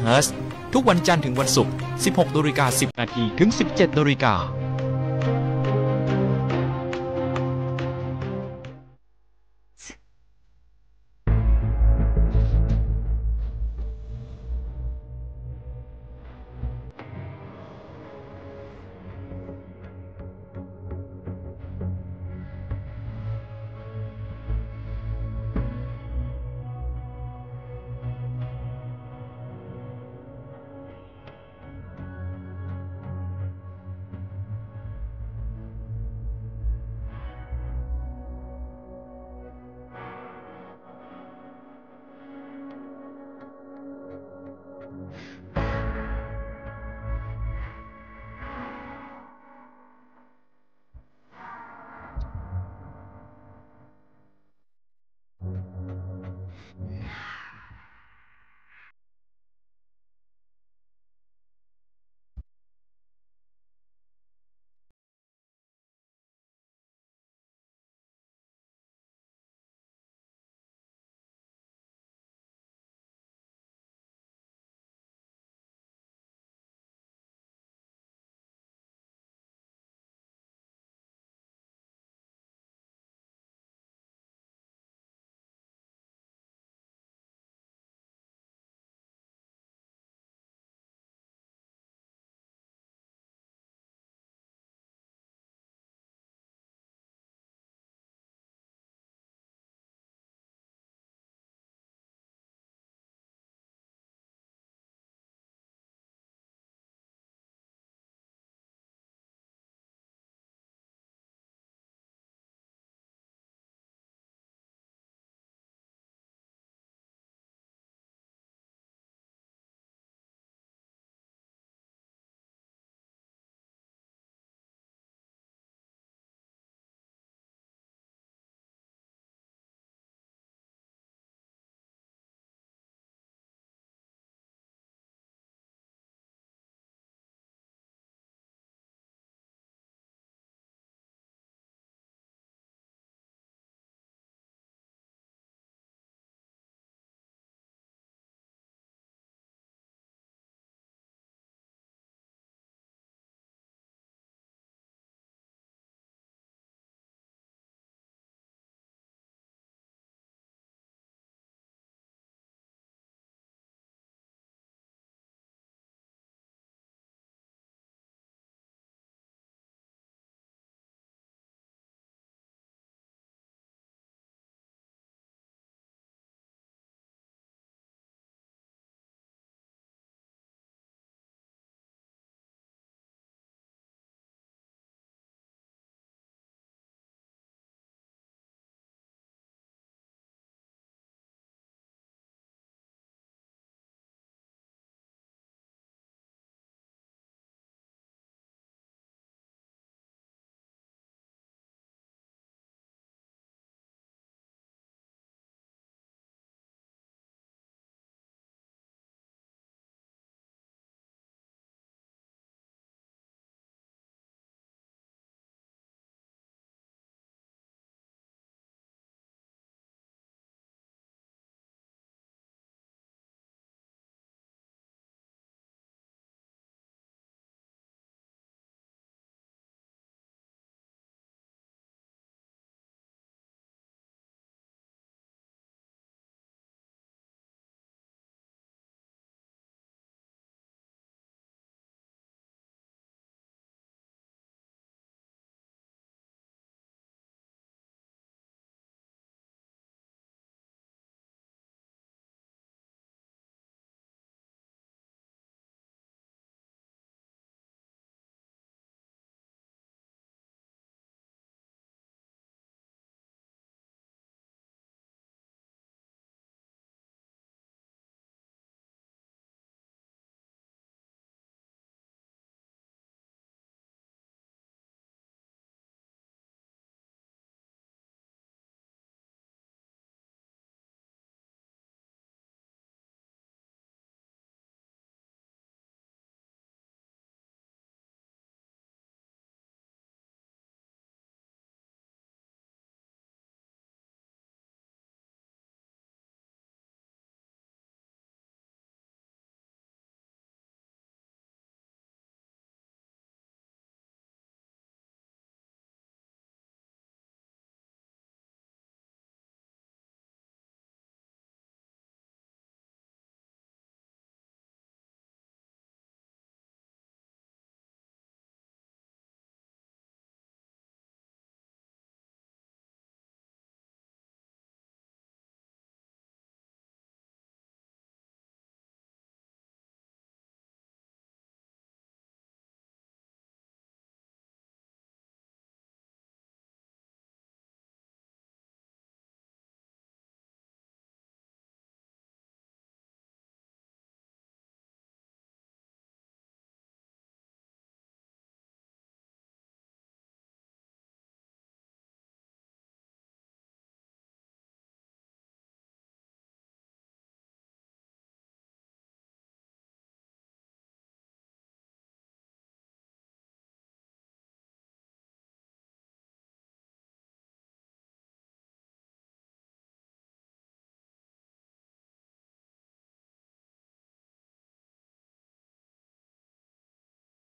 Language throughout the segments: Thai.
เฮิรตซ์ทุกวันจันทร์ถึงวันศุกร์ 16:10 นาทีถึง 17:00 น.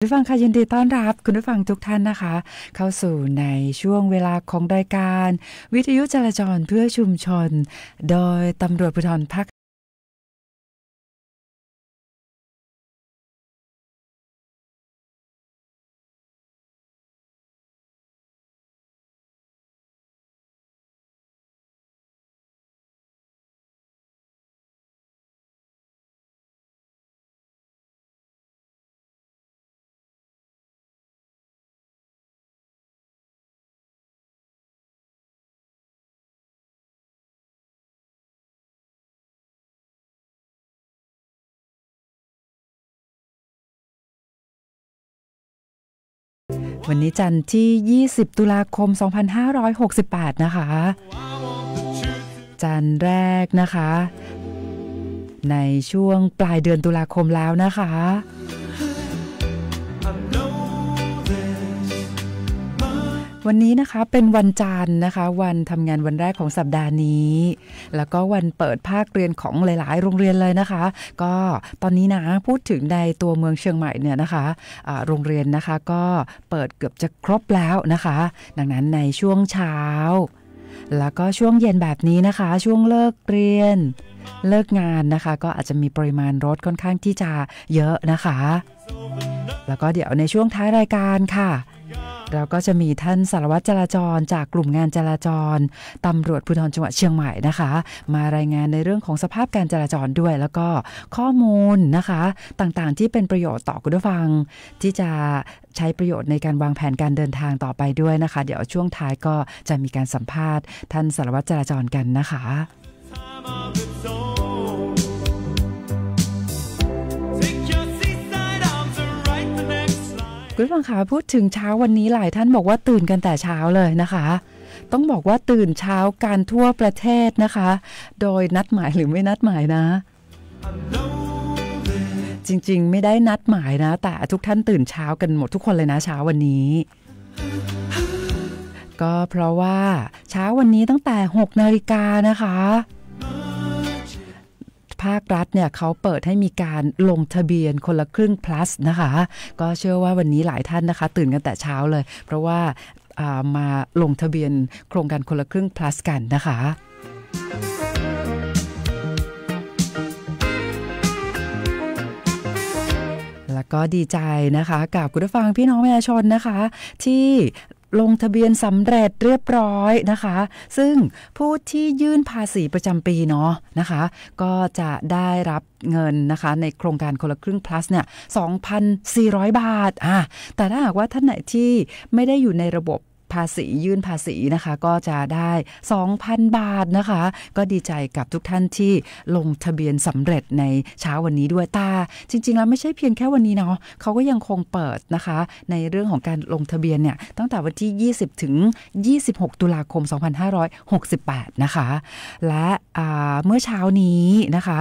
ผู้ฟังค่ะยินดีต้อนรับคุณผู้ฟังทุกท่านนะคะเข้าสู่ในช่วงเวลาของรายการวิทยุจราจรเพื่อชุมชนโดยตำรวจภูธรภาควันนี้จันทร์ที่20ตุลาคม2568นะคะจันทร์แรกนะคะในช่วงปลายเดือนตุลาคมแล้วนะคะวันนี้นะคะเป็นวันจันทร์นะคะวันทำงานวันแรกของสัปดาห์นี้แล้วก็วันเปิดภาคเรียนของหลายๆโรงเรียนเลยนะคะก็ตอนนี้นะพูดถึงในตัวเมืองเชียงใหม่เนี่ยนะคะโรงเรียนนะคะก็เปิดเกือบจะครบแล้วนะคะดังนั้นในช่วงเช้าแล้วก็ช่วงเย็นแบบนี้นะคะช่วงเลิกเรียนเลิกงานนะคะก็อาจจะมีปริมาณรถค่อนข้างที่จะเยอะนะคะแล้วก็เดี๋ยวในช่วงท้ายรายการค่ะเราก็จะมีท่านสารวัตรจราจรจากกลุ่มงานจราจรตำรวจภูธรจังหวัดเชียงใหม่นะคะมารายงานในเรื่องของสภาพการจราจรด้วยแล้วก็ข้อมูลนะคะต่างๆที่เป็นประโยชน์ต่อคุณผู้ฟังที่จะใช้ประโยชน์ในการวางแผนการเดินทางต่อไปด้วยนะคะเดี๋ยวช่วงท้ายก็จะมีการสัมภาษณ์ท่านสารวัตรจราจรกันนะคะคุณผู้ฟังคะพูดถึงเช้าวันนี้หลายท่านบอกว่าตื่นกันแต่เช้าเลยนะคะต้องบอกว่าตื่นเช้ากันทั่วประเทศนะคะโดยนัดหมายหรือไม่นัดหมายนะจริงๆไม่ได้นัดหมายนะแต่ทุกท่านตื่นเช้ากันหมดทุกคนเลยนะเช้าวันนี้ก็เพราะว่าเช้าวันนี้ตั้งแต่6 นาฬิกานะคะภาครัฐเนี่ยเขาเปิดให้มีการลงทะเบียนคนละครึ่ง plus นะคะก็เชื่อว่าวันนี้หลายท่านนะคะตื่นกันแต่เช้าเลยเพราะว่ามาลงทะเบียนโครงการคนละครึ่ง plus กันนะคะแล้วก็ดีใจนะคะกับคุณผู้ฟังพี่น้องประชาชนนะคะที่ลงทะเบียนสำเร็จเรียบร้อยนะคะซึ่งผู้ที่ยื่นภาษีประจำปีเนาะนะคะก็จะได้รับเงินนะคะในโครงการคนละครึ่ง plus เนี่ย 2,400 บาทแต่ถ้าหากว่าท่านไหนที่ไม่ได้อยู่ในระบบภาษียื่นภาษีนะคะก็จะได้ 2,000 บาทนะคะก็ดีใจกับทุกท่านที่ลงทะเบียนสำเร็จในเช้าวันนี้ด้วยแต่จริงๆแล้วไม่ใช่เพียงแค่วันนี้เนาะเขาก็ยังคงเปิดนะคะในเรื่องของการลงทะเบียนเนี่ยตั้งแต่วันที่20ถึง26ตุลาคม2568นะคะและเมื่อเช้านี้นะคะ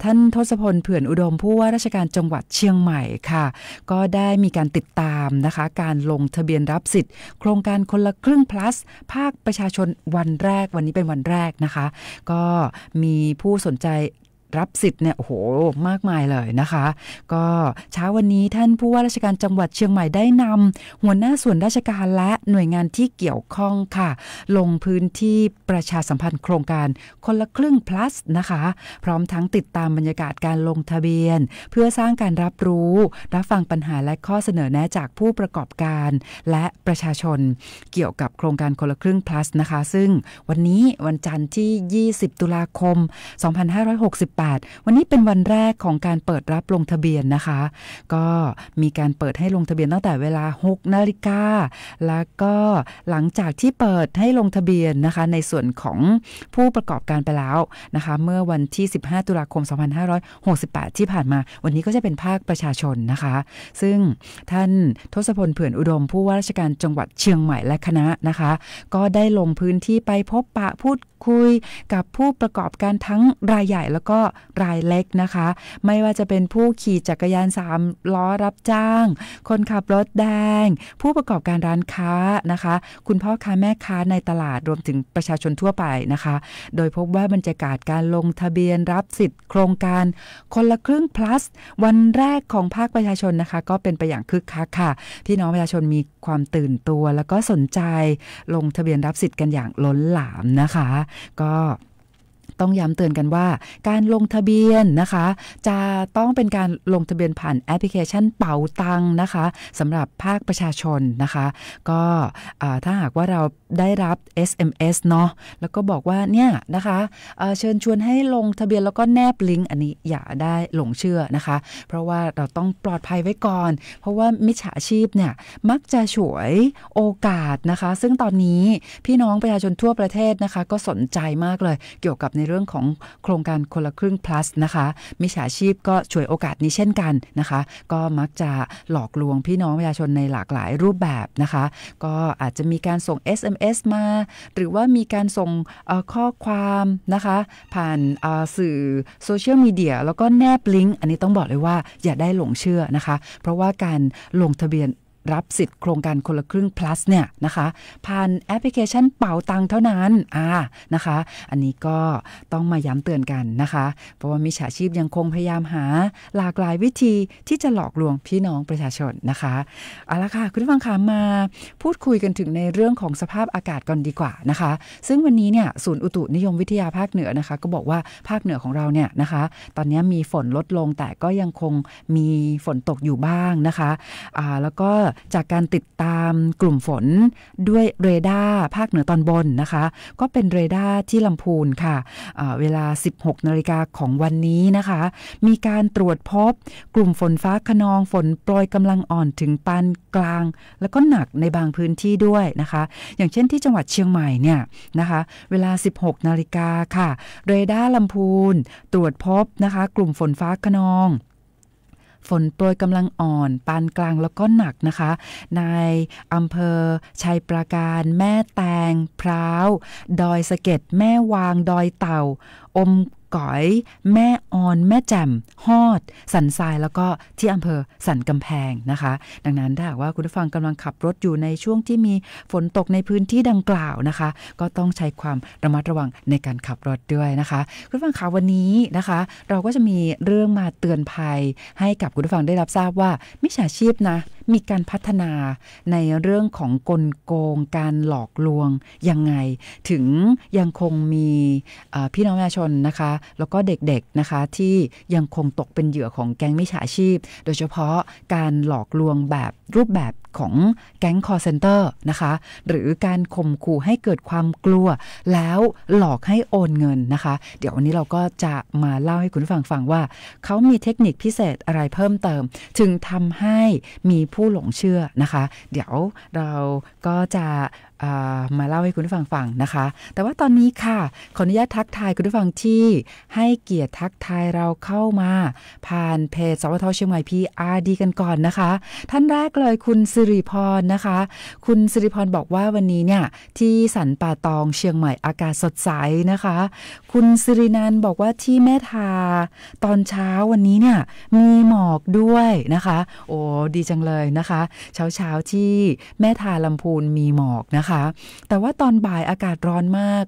ท่านทศพลเผื่อนอุดมผู้ว่าราชการจังหวัดเชียงใหม่ค่ะก็ได้มีการติดตามนะคะการลงทะเบียนรับสิทธิ์โครงการคนละครึ่ง plus ภาคประชาชนวันแรกวันนี้เป็นวันแรกนะคะก็มีผู้สนใจรับสิทธิ์เนี่ยโอ้โหมากมายเลยนะคะก็เช้าวันนี้ท่านผู้ว่าราชการจังหวัดเชียงใหม่ได้นำหัวหน้าส่วนราชการและหน่วยงานที่เกี่ยวข้องค่ะลงพื้นที่ประชาสัมพันธ์โครงการคนละครึ่ง plus นะคะพร้อมทั้งติดตามบรรยากาศการลงทะเบียนเพื่อสร้างการรับรู้รับฟังปัญหาและข้อเสนอแนะจากผู้ประกอบการและประชาชนเกี่ยวกับโครงการคนละครึ่ง plus นะคะซึ่งวันนี้วันจันทร์ที่20ตุลาคม2568วันนี้เป็นวันแรกของการเปิดรับลงทะเบียนนะคะก็มีการเปิดให้ลงทะเบียนตั้งแต่เวลา 6 นาฬิกาแล้วก็หลังจากที่เปิดให้ลงทะเบียนนะคะในส่วนของผู้ประกอบการไปแล้วนะคะเมื่อวันที่15ตุลาคม2568ที่ผ่านมาวันนี้ก็จะเป็นภาคประชาชนนะคะซึ่งท่านทศพลเผื่อนอุดมผู้ว่าราชการจังหวัดเชียงใหม่และคณะนะคะก็ได้ลงพื้นที่ไปพบปะพูด คุยกับผู้ประกอบการทั้งรายใหญ่แล้วก็รายเล็กนะคะไม่ว่าจะเป็นผู้ขี่จักรยาน3ล้อรับจ้างคนขับรถแดงผู้ประกอบการร้านค้านะคะคุณพ่อค้าแม่ค้าในตลาดรวมถึงประชาชนทั่วไปนะคะโดยพบว่าบรรยากาศการลงทะเบียนรับสิทธิ์โครงการคนละครึ่ง plus วันแรกของภาคประชาชนนะคะก็เป็นไปอย่างคึกคักค่ะพี่น้องประชาชนมีความตื่นตัวแล้วก็สนใจลงทะเบียนรับสิทธิ์กันอย่างล้นหลามนะคะก็ต้องย้ำเตือนกันว่าการลงทะเบียนนะคะจะต้องเป็นการลงทะเบียนผ่านแอปพลิเคชันเป๋าตังนะคะสำหรับภาคประชาชนนะคะก็ถ้าหากว่าเราได้รับ SMS เนาะแล้วก็บอกว่าเนี่ยนะคะเชิญชวนให้ลงทะเบียนแล้วก็แนบลิงก์อันนี้อย่าได้หลงเชื่อนะคะเพราะว่าเราต้องปลอดภัยไว้ก่อนเพราะว่ามิจฉาชีพเนี่ยมักจะฉวยโอกาสนะคะซึ่งตอนนี้พี่น้องประชาชนทั่วประเทศนะคะก็สนใจมากเลยเกี่ยวกับในเรื่องของโครงการคนละครึ่ง plus นะคะมิจฉาชีพก็ฉวยโอกาสนี้เช่นกันนะคะก็มักจะหลอกลวงพี่น้องประชาชนในหลากหลายรูปแบบนะคะก็อาจจะมีการส่ง SMS มาหรือว่ามีการส่งข้อความนะคะผ่านสื่อโซเชียลมีเดียแล้วก็แนบลิงก์อันนี้ต้องบอกเลยว่าอย่าได้หลงเชื่อนะคะเพราะว่าการลงทะเบียนรับสิทธิ์โครงการคนละครึ่ง plus เนี่ยนะคะผ่านแอปพลิเคชันเป๋าตังเท่านั้นนะคะอันนี้ก็ต้องมาย้ำเตือนกันนะคะเพราะว่ามิจฉาชีพยังคงพยายามหาหลากหลายวิธีที่จะหลอกลวงพี่น้องประชาชนนะคะเอาละค่ะคุณผู้ฟังคะมาพูดคุยกันถึงในเรื่องของสภาพอากาศก่อนดีกว่านะคะซึ่งวันนี้เนี่ยศูนย์อุตุนิยมวิทยาภาคเหนือนะคะก็บอกว่าภาคเหนือของเราเนี่ยนะคะตอนนี้มีฝนลดลงแต่ก็ยังคงมีฝนตกอยู่บ้างนะคะแล้วก็จากการติดตามกลุ่มฝนด้วยเรดาร์ภาคเหนือตอนบนนะคะก็เป็นเรดาร์ที่ลำพูนค่ะเวลา 16 นาฬิกาของวันนี้นะคะมีการตรวจพบกลุ่มฝนฟ้าคะนองฝนโปรยกำลังอ่อนถึงปานกลางแล้วก็หนักในบางพื้นที่ด้วยนะคะอย่างเช่นที่จังหวัดเชียงใหม่เนี่ยนะคะเวลา 16 นาฬิกาค่ะเรดาร์ลำพูนตรวจพบนะคะกลุ่มฝนฟ้าคะนองฝนโปรยกำลังอ่อนปานกลางแล้วก็หนักนะคะในอำเภอชัยปราการแม่แตงพร้าวดอยสะเก็ดแม่วางดอยเต่าอมก๋อยแม่ออนแม่แจ่มฮอดสันทรายแล้วก็ที่อำเภอสันกำแพงนะคะดังนั้นถ้าหากว่าคุณผู้ฟังกำลังขับรถอยู่ในช่วงที่มีฝนตกในพื้นที่ดังกล่าวนะคะก็ต้องใช้ความระมัดระวังในการขับรถด้วยนะคะคุณผู้ฟังคะวันนี้นะคะเราก็จะมีเรื่องมาเตือนภัยให้กับคุณผู้ฟังได้รับทราบว่ามิจฉาชีพนะมีการพัฒนาในเรื่องของกลโกงการหลอกลวงยังไงถึงยังคงมีพี่น้องประชาชนนะคะแล้วก็เด็กๆนะคะที่ยังคงตกเป็นเหยื่อของแก๊งมิจฉาชีพโดยเฉพาะการหลอกลวงแบบรูปแบบของแก๊ง call center นะคะหรือการข่มขู่ให้เกิดความกลัวแล้วหลอกให้โอนเงินนะคะเดี๋ยววันนี้เราก็จะมาเล่าให้คุณผู้ฟังฟังว่าเขามีเทคนิคพิเศษอะไรเพิ่มเติมถึงทำให้มีผู้หลงเชื่อนะคะเดี๋ยวเราก็จะมาเล่าให้คุณผู้ฟังฟังนะคะแต่ว่าตอนนี้ค่ะขออนุญาตทักทายคุณผู้ฟังที่ให้เกียรติทักทายเราเข้ามาผ่านเพจสวทเชียงใหม่ PRD กันก่อนนะคะท่านแรกเลยคุณสิริพรนะคะคุณสิริพรบอกว่าวันนี้เนี่ยที่สันป่าตองเชียงใหม่อากาศสดใสนะคะคุณสิรินันท์บอกว่าที่แม่ทาตอนเช้าวันนี้เนี่ยมีหมอกด้วยนะคะโอ้ดีจังเลยนะคะเช้าที่แม่ทาลำพูนมีหมอกนะคะแต่ว่าตอนบ่ายอากาศร้อนมาก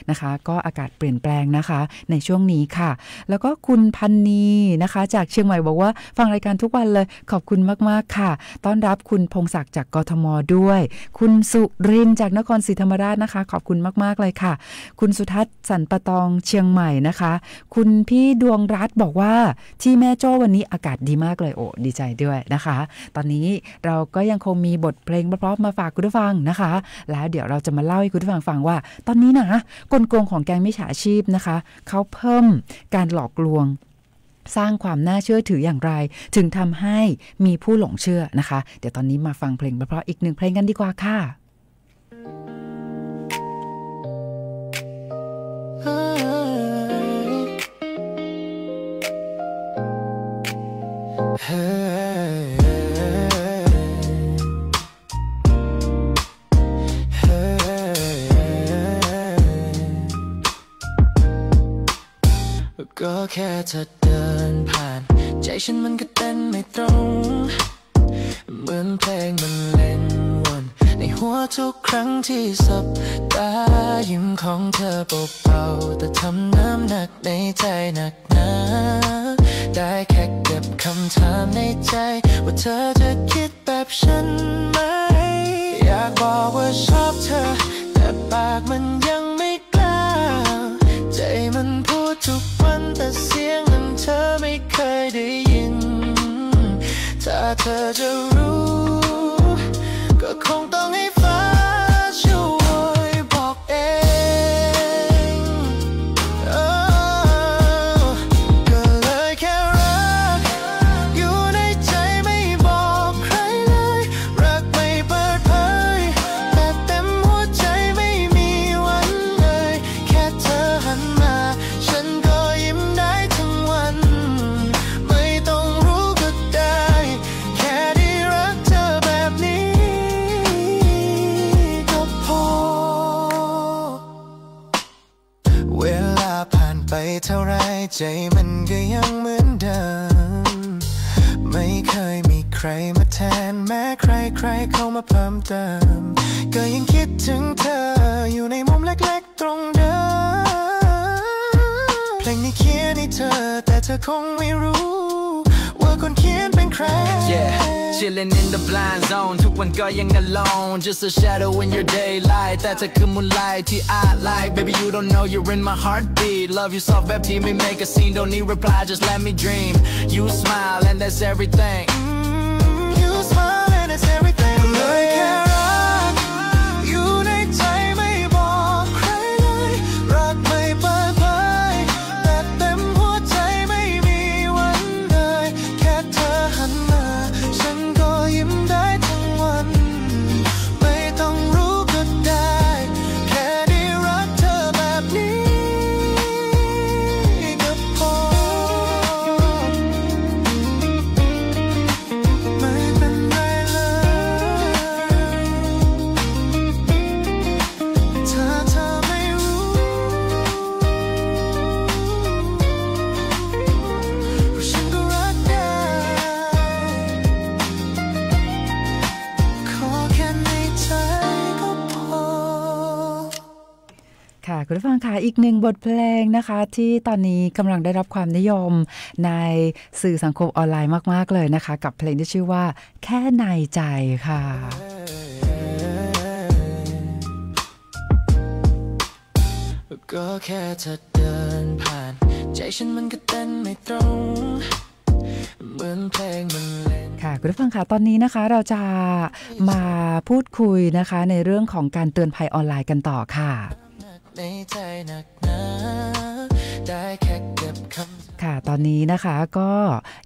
นะคะก็อากาศเปลี่ยนแปลงนะคะในช่วงนี้ค่ะแล้วก็คุณพันนีนะคะจากเชียงใหม่บอกว่าฟังรายการทุกวันเลยขอบคุณมากๆค่ะต้อนรับคุณพงศักดิ์จากกทมด้วยคุณสุรินทร์จากนครศรีธรรมราชนะคะขอบคุณมากๆเลยค่ะคุณสุทัศน์สันปะตองเชียงใหม่นะคะคุณพี่ดวงรัตน์บอกว่าที่แม่โจ้วันนี้อากาศดีมากเลยดีใจด้วยนะคะตอนนี้เราก็ยังคงมีบทเพลงเพราะๆมาฝากคุณผู้ฟังนะคะแล้วเดี๋ยวเราจะมาเล่าให้คุณผู้ฟังฟังว่าตอนนี้นะกลโกงของแก๊งมิจฉาชีพนะคะเขาเพิ่มการหลอกลวงสร้างความน่าเชื่อถืออย่างไรถึงทำให้มีผู้หลงเชื่อนะคะเดี๋ยวตอนนี้มาฟังเพลงเพราะๆอีกหนึ่งเพลงกันดีกว่าค่ะ แค่เธอเดินผ่านใจฉันมันก็เต้นไม่ตรงเหมือนเพลงมันเล่นวนในหัวทุกครั้งที่สบตายิ้มของเธอเบาๆแต่ทำน้ำหนักในใจหนักหนาได้แค่เก็บคำถามในใจว่าเธอจะคิดแบบฉันไหมอยากบอกว่าชอบเธอแต่ปากมันยังไม่กล้าใจมันพูดทุกวันแต่เสียงนั้นเธอไม่เคยได้ยินถ้าเธอจะรู้ก็คงต้องให้ฟ้าช่วยบอกเองก็เลยแค่รักอยู่ในใจไม่บอกใครเลยรักไม่เปิดเผยแต่เต็มหัวใจไม่มีวันเลยแค่เธอหันมาฉันก็ยิ้มได้ทั้งวันไม่ต้องรู้ก็ได้แค่ได้รักเธอแบบนี้ก็พอเวลาผ่านไปเท่าไรใจมันก็ยังเหมือนเดิมไม่เคยมีใครมาแทนแม้ใครเข้ามาเพิ่มเติมก็ยังคิดถึงเธออยู่ในมุมเล็กๆตรงเดิมเพลงนี้เขียนให้เธอแต่เธอคงไม่รู้ว่าคนเขียนเป็นใคร Yeah, chilling in the blind zone ทุกวันก็ยัง alone Just a shadow in your daylight แต่เธอคือ moonlight ที่ I like Baby you don't know you're in my heartbeat Love you soft แบบที่ไม่ make a scene Don't need reply just let me dream You smile and that's everything You smile and it's everything เลยแค่รักอยู่ในใจไม่บอกใครเลยรักไม่เปิดเผยแต่เต็มหัวใจไม่มีวันเลยแค่เธอหันมาฉันก็ยิ้มได้ทั้งวันไม่ต้องรู้ก็ได้แค่ได้รักเธอแบบนี้ก็พอไม่เป็นไรเลยถ้าเธอไม่รู้ฉันก็รักได้ขอแค่ในใจก็พอ ค่ะคุณผู้ฟังค่ะอีกหนึ่งบทเพลงนะคะที่ตอนนี้กำลังได้รับความนิยมในสื่อสังคมออนไลน์มากๆเลยนะคะกับเพลงที่ชื่อว่าแค่ในใจค่ะ ก็แค่เธอเดินผ่านใจฉันมันก็เต้นไม่ตรงเหมือนเพลงมันเล่น ค่ะคุณผู้ฟังค่ะตอนนี้นะคะเราจะมาพูดคุยนะคะในเรื่องของการเตือนภัยออนไลน์กันต่อค่ะ ในใจหนักหนาได้แค่เก็บคำ ค่ะตอนนี้นะคะก็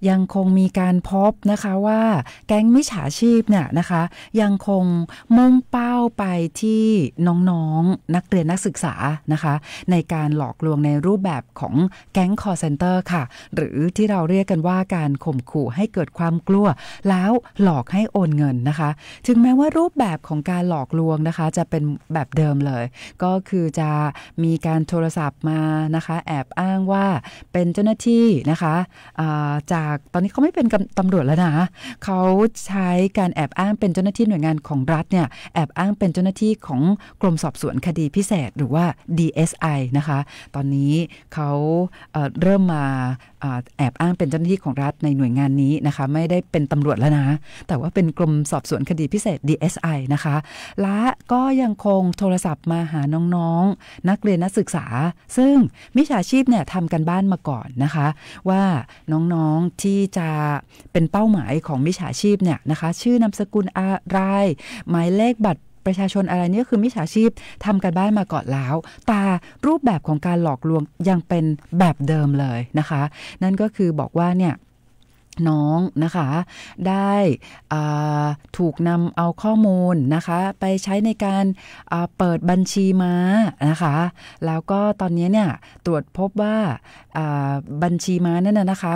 ยังคงมีการพบนะคะว่าแก๊งมิจฉาชีพเนี่ยนะคะยังคงมุ่งเป้าไปที่น้องๆนักเรียนนักศึกษานะคะในการหลอกลวงในรูปแบบของแก๊ง call center ค่ะหรือที่เราเรียกกันว่าการข่มขู่ให้เกิดความกลัวแล้วหลอกให้โอนเงินนะคะถึงแม้ว่ารูปแบบของการหลอกลวงนะคะจะเป็นแบบเดิมเลยก็คือจะมีการโทรศัพท์มานะคะแอบอ้างว่าเป็นเจ้าหน้าที่นะคะจากตอนนี้เขาไม่เป็นตำรวจแล้วนะเขาใช้การแอบอ้างเป็นเจ้าหน้าที่หน่วยงานของรัฐเนี่ยแอบอ้างเป็นเจ้าหน้าที่ของกรมสอบสวนคดีพิเศษหรือว่า DSI นะคะตอนนี้เขาเริ่มมาแอบอ้างเป็นเจ้าหน้าที่ของรัฐในหน่วยงานนี้นะคะไม่ได้เป็นตำรวจแล้วนะแต่ว่าเป็นกรมสอบสวนคดีพิเศษ DSI นะคะและก็ยังคงโทรศัพท์มาหาน้องๆนักเรียนนักศึกษาซึ่งมิจฉาชีพเนี่ยทำกันบ้านมาก่อนนะคะว่าน้องๆที่จะเป็นเป้าหมายของมิจฉาชีพเนี่ยนะคะชื่อนามสกุลอะไรหมายเลขบัตรประชาชนอะไรนี่คือมิจฉาชีพทำกันบ้านมาก่อนแล้วแต่รูปแบบของการหลอกลวงยังเป็นแบบเดิมเลยนะคะนั่นก็คือบอกว่าเนี่ยน้องนะคะได้ถูกนำเอาข้อมูลนะคะไปใช้ในการเปิดบัญชีม้านะคะแล้วก็ตอนนี้เนี่ยตรวจพบว่าบัญชีม้านั่นนะคะ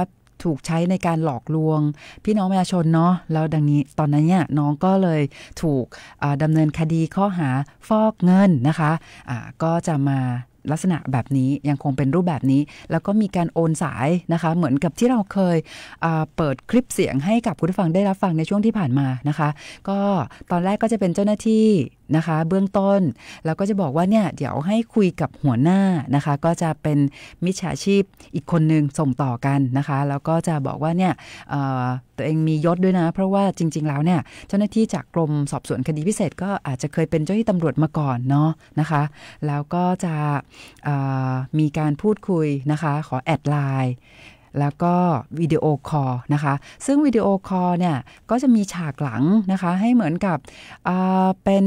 ถูกใช้ในการหลอกลวงพี่น้องประชาชนเนาะแล้วดังนี้ตอนนั้นเนี่ยน้องก็เลยถูกดำเนินคดีข้อหาฟอกเงินนะคะก็จะมา ลักษณะแบบนี้ยังคงเป็นรูปแบบนี้แล้วก็มีการโอนสายนะคะเหมือนกับที่เราเคยเปิดคลิปเสียงให้กับคุณผู้ฟังได้รับฟังในช่วงที่ผ่านมานะคะก็ตอนแรกก็จะเป็นเจ้าหน้าที่นะคะเบื้องต้นแล้วก็จะบอกว่าเนี่ยเดี๋ยวให้คุยกับหัวหน้านะคะก็จะเป็นมิจฉาชีพอีกคนนึงส่งต่อกันนะคะแล้วก็จะบอกว่าเนี่ยตัวเองมียศด้วยนะเพราะว่าจริงๆแล้วเนี่ยเจ้าหน้าที่จากกรมสอบสวนคดีพิเศษก็อาจจะเคยเป็นเจ้าหน้าที่ตำรวจมาก่อนเนาะนะคะแล้วก็จะมีการพูดคุยนะคะขอแอดไลน์แล้วก็วิดีโอคอลนะคะซึ่งวิดีโอคอลเนี่ยก็จะมีฉากหลังนะคะให้เหมือนกับเป็น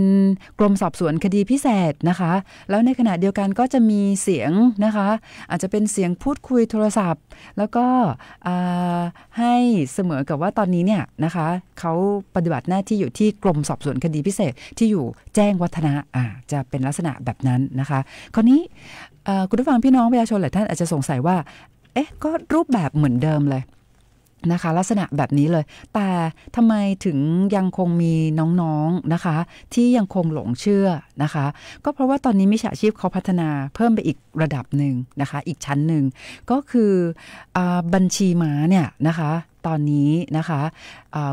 กรมสอบสวนคดีพิเศษนะคะแล้วในขณะเดียวกันก็จะมีเสียงนะคะอาจจะเป็นเสียงพูดคุยโทรศัพท์แล้วก็ให้เสมอกับว่าตอนนี้เนี่ยนะคะเขาปฏิบัติหน้าที่อยู่ที่กรมสอบสวนคดีพิเศษที่อยู่แจ้งวัฒนะจะเป็นลักษณะแบบนั้นนะคะคราวนี้คุณผู้ฟังพี่น้องประชาชนหลายท่านอาจจะสงสัยว่าก็รูปแบบเหมือนเดิมเลยนะคะลักษณะแบบนี้เลยแต่ทำไมถึงยังคงมีน้องๆนะคะที่ยังคงหลงเชื่อนะคะก็เพราะว่าตอนนี้มิจฉาชีพเขาพัฒนาเพิ่มไปอีกระดับหนึ่งนะคะอีกชั้นหนึ่งก็คือบัญชีม้าเนี่ยนะคะตอนนี้นะคะ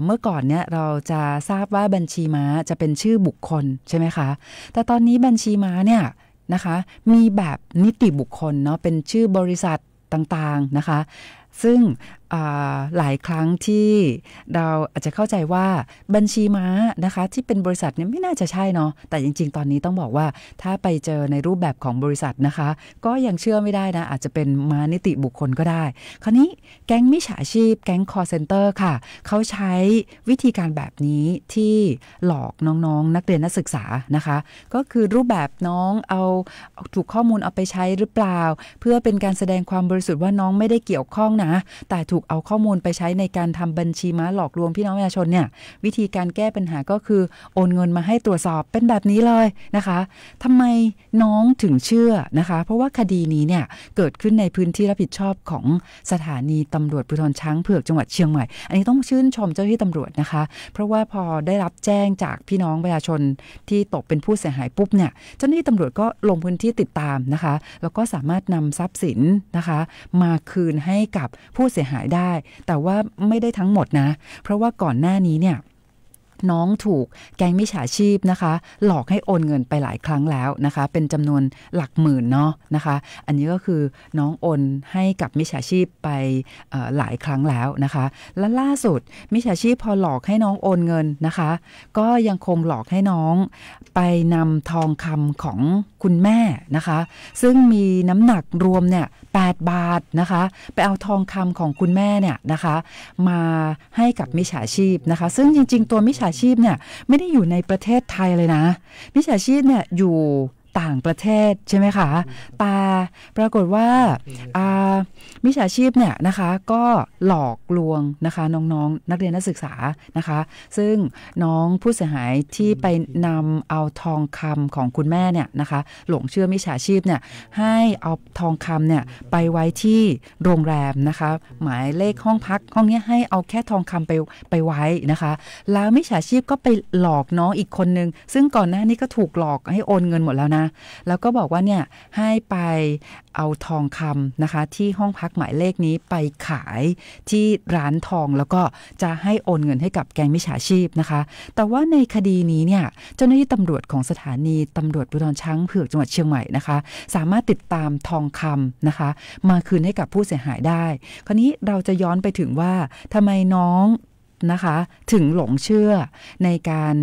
เมื่อก่อนเนี่ยเราจะทราบว่าบัญชีม้าจะเป็นชื่อบุคคลใช่ไหมคะแต่ตอนนี้บัญชีม้าเนี่ยนะคะมีแบบนิติบุคคลเนาะเป็นชื่อบริษัทต่างๆนะคะซึ่งหลายครั้งที่เราอาจจะเข้าใจว่าบัญชีม้านะคะที่เป็นบริษัทเนี่ยไม่น่าจะใช่เนาะแต่จริงๆตอนนี้ต้องบอกว่าถ้าไปเจอในรูปแบบของบริษัทนะคะก็ยังเชื่อไม่ได้นะอาจจะเป็นม้านิติบุคคลก็ได้คราวนี้แก๊งมิจฉาชีพแก๊ง call center ค่ะเขาใช้วิธีการแบบนี้ที่หลอกน้องๆนักเรียนนักศึกษานะคะก็คือรูปแบบน้องเอาถูกข้อมูลเอาไปใช้หรือเปล่าเพื่อเป็นการแสดงความบริสุทธิ์ว่าน้องไม่ได้เกี่ยวข้องนะแต่ถูกเอาข้อมูลไปใช้ในการทำบัญชีม้าหลอกลวงพี่น้องประชาชนเนี่ยวิธีการแก้ปัญหาก็คือโอนเงินมาให้ตรวจสอบเป็นแบบนี้เลยนะคะทำไมน้องถึงเชื่อนะคะเพราะว่าคดีนี้เนี่ยเกิดขึ้นในพื้นที่รับผิดชอบของสถานีตำรวจภูธรช้างเผือกจังหวัดเชียงใหม่อันนี้ต้องชื่นชมเจ้าหน้าที่ตำรวจนะคะเพราะว่าพอได้รับแจ้งจากพี่น้องประชาชนที่ตกเป็นผู้เสียหายปุ๊บเนี่ยเจ้าหน้าที่ตำรวจก็ลงพื้นที่ติดตามนะคะแล้วก็สามารถนำทรัพย์สินนะคะมาคืนให้กับผู้เสียหายได้แต่ว่าไม่ได้ทั้งหมดนะเพราะว่าก่อนหน้านี้เนี่ยน้องถูกแก๊งมิจฉาชีพนะคะหลอกให้โอนเงินไปหลายครั้งแล้วนะคะเป็นจำนวนหลักหมื่นเนาะนะคะอันนี้ก็คือน้องโอนให้กับมิจฉาชีพไปหลายครั้งแล้วนะคะและล่าสุดมิจฉาชีพพอหลอกให้น้องโอนเงินนะคะก็ยังคงหลอกให้น้องไปนำทองคำของคุณแม่นะคะซึ่งมีน้ำหนักรวมเนี่ย8 บาทนะคะไปเอาทองคำของคุณแม่เนี่ยนะคะมาให้กับมิจฉาชีพนะคะซึ่งจริงๆตัวมิจฉาชีพเนี่ยไม่ได้อยู่ในประเทศไทยเลยนะมิจฉาชีพเนี่ยอยู่ต่างประเทศใช่ไหมคะแต่ปรากฏว่ามิจฉาชีพเนี่ยนะคะก็หลอกลวงนะคะน้องๆนักเรียนนักศึกษานะคะซึ่งน้องผู้เสียหายที่ไปนำเอาทองคำของคุณแม่เนี่ยนะคะหลงเชื่อมิจฉาชีพเนี่ยให้เอาทองคำเนี่ยไปไว้ที่โรงแรมนะคะหมายเลขห้องพักห้องนี้ให้เอาแค่ทองคำไปไว้นะคะแล้วมิจฉาชีพก็ไปหลอกน้องอีกคนนึงซึ่งก่อนหน้านี้ก็ถูกหลอกให้โอนเงินหมดแล้วนะแล้วก็บอกว่าเนี่ยให้ไปเอาทองคำนะคะที่ห้องพักหมายเลขนี้ไปขายที่ร้านทองแล้วก็จะให้โอนเงินให้กับแก๊งมิจฉาชีพนะคะแต่ว่าในคดีนี้เนี่ยเจ้าหน้าที่ตำรวจของสถานีตำรวจภูธรช้างเผือกจังหวัดเชียงใหม่นะคะสามารถติดตามทองคำนะคะมาคืนให้กับผู้เสียหายได้คราวนี้เราจะย้อนไปถึงว่าทำไมน้องนะคะถึงหลงเชื่อในการ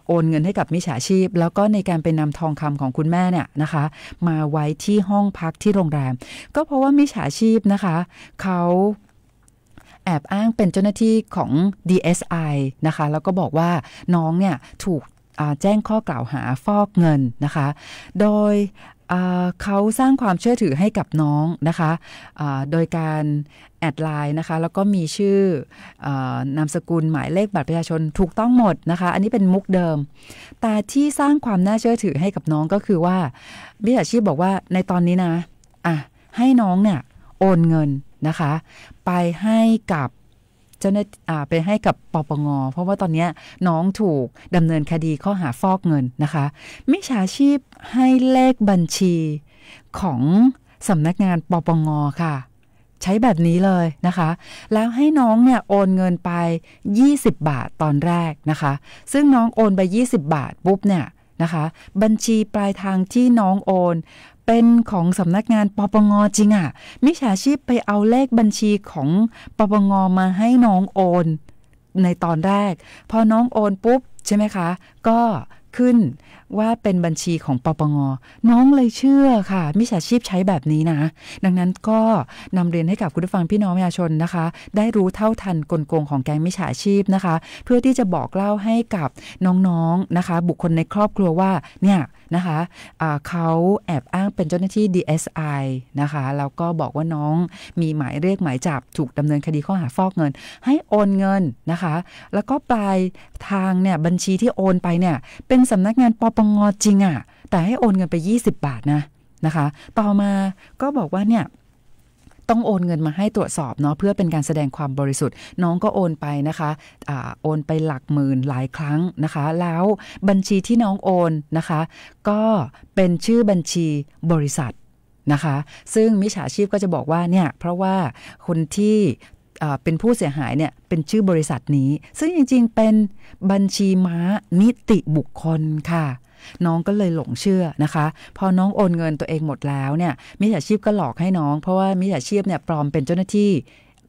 โอนเงินให้กับมิจฉาชีพแล้วก็ในการไปนำทองคำของคุณแม่เนี่ยนะคะมาไว้ที่ห้องพักที่โรงแรมก็เพราะว่ามิจฉาชีพนะคะเขาแอบอ้างเป็นเจ้าหน้าที่ของ DSI นะคะแล้วก็บอกว่าน้องเนี่ยถูกแจ้งข้อกล่าวหาฟอกเงินนะคะโดยเขาสร้างความเชื่อถือให้กับน้องนะคะโดยการแอดไลน์นะคะแล้วก็มีชื่อนามสกุลหมายเลขบัตรประชาชนถูกต้องหมดนะคะอันนี้เป็นมุกเดิมแต่ที่สร้างความน่าเชื่อถือให้กับน้องก็คือว่ามิจฉาชีพบอกว่าในตอนนี้นะให้น้องเนี่ยโอนเงินนะคะไปให้กับเจ้าหน้าไปให้กับปปง.เพราะว่าตอนนี้น้องถูกดำเนินคดีข้อหาฟอกเงินนะคะมิจฉาชีพให้เลขบัญชี ของสำนักงานปปงค่ะใช้แบบนี้เลยนะคะแล้วให้น้องเนี่ยโอนเงินไป20 บาทตอนแรกนะคะซึ่งน้องโอนไป20 บาทปุ๊บเนี่ยนะคะบัญชีปลายทางที่น้องโอนเป็นของสำนักงานปปงจริงอ่ะมิจฉาชีพไปเอาเลขบัญชีของปปงมาให้น้องโอนในตอนแรกพอน้องโอนปุ๊บใช่ไหมคะก็ขึ้นว่าเป็นบัญชีของปปงน้องเลยเชื่อค่ะมิจฉาชีพใช้แบบนี้นะดังนั้นก็นำเรียนให้กับคุณผู้ฟังพี่น้องประชาชนนะคะได้รู้เท่าทันกลโกงของแก๊งมิจฉาชีพนะคะเพื่อที่จะบอกเล่าให้กับน้องๆนะคะบุคคลในครอบครัวว่าเนี่ยนะคะเขาแอบอ้างเป็นเจ้าหน้าที่ DSI นะคะแล้วก็บอกว่าน้องมีหมายเรียกหมายจับถูกดำเนินคดีข้อหาฟอกเงินให้โอนเงินนะคะแล้วก็ปลายทางเนี่ยบัญชีที่โอนไปเนี่ยเป็นสำนักงานปปงจริงอ่ะแต่ให้โอนเงินไป20 บาทนะคะต่อมาก็บอกว่าเนี่ยต้องโอนเงินมาให้ตรวจสอบเนาะเพื่อเป็นการแสดงความบริสุทธิ์น้องก็โอนไปนะคะโอนไปหลักหมื่นหลายครั้งนะคะแล้วบัญชีที่น้องโอนนะคะก็เป็นชื่อบัญชีบริษัทนะคะซึ่งมิจฉาชีพก็จะบอกว่าเนี่ยเพราะว่าคนที่เป็นผู้เสียหายเนี่ยเป็นชื่อบริษัทนี้ซึ่งจริงๆเป็นบัญชีม้านิติบุคคลค่ะน้องก็เลยหลงเชื่อนะคะพอน้องโอนเงินตัวเองหมดแล้วเนี่ยมิจฉาชีพก็หลอกให้น้องเพราะว่ามิจฉาชีพเนี่ยปลอมเป็นเจ้าหน้าที่